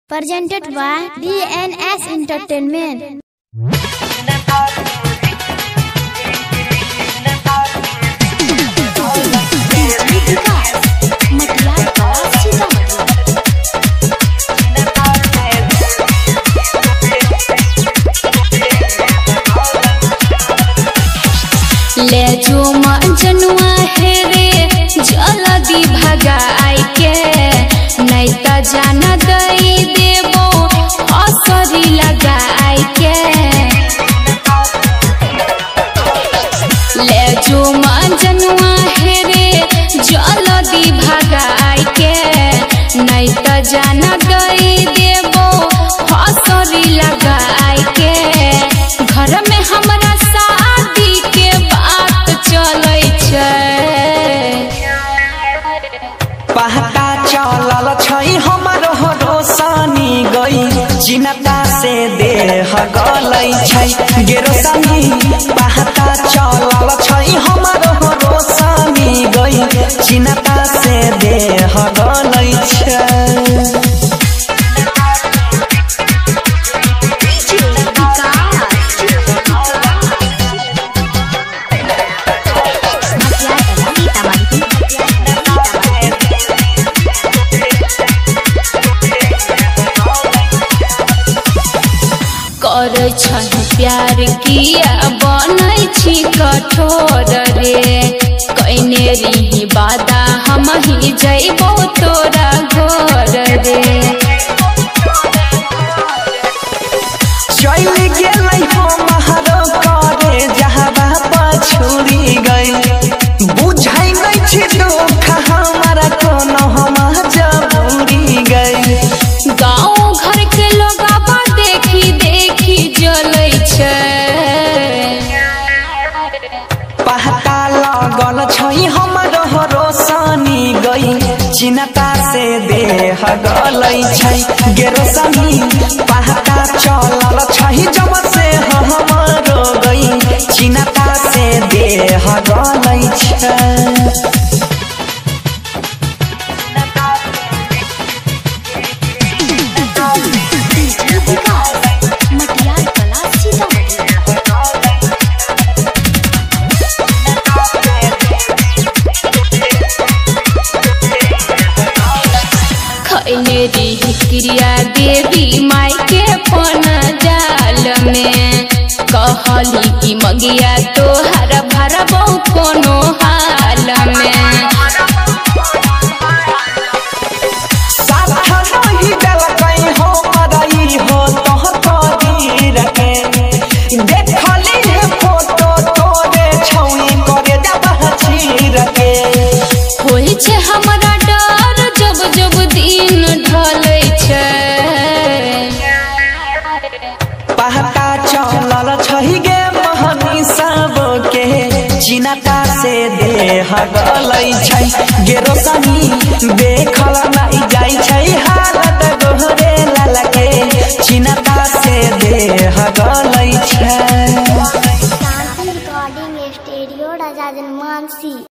Presented by DNS Entertainment. ले जो जनुआ है रे जल्दी भगाई के नहीं त जाना दई देबो असरी लगाई के। ले जो जनुआ है रे जल्दी भगाई के नहीं त जाना दई देबो असरी लगाई के। घर में हमरा शादी के बात चलै छै, पहता चलल छै हमरो रोशनी गई चिन्ता से देह गलै छै गे रोशनी। पहता चलल छै हमरो रोशनी गई चिन्ता से देह गलै छै। करे छै प्यार किया बनै छी कठोर रे कइने रही वादा हम ही जइबो तोरा घर रे। चल गेलै हमरो करे जहबा पछुरी गई बुझै नै छी दुख हमरा कोनो हम जबूरी गई। गाँव घर के लोगवा देखी देखी जलै छै, पहता लगल छै हमरो रोशनी गई चिन्ता से देह गलै छै गे रोशनी। पहता चलल छै जब से हमरो गई चिन्ता से देह गलै छै। खैनेरी क्रिया देवी माई के पन जाल में कहली कि मगिया तोहर भरबो कोनो हाल में। होई छै हमरा डर जब जब दिन ढलै छै, पहता चलल छै गे महनी सब के चिन्ता से देह गलै छै गे रोशनी। देखल नहीं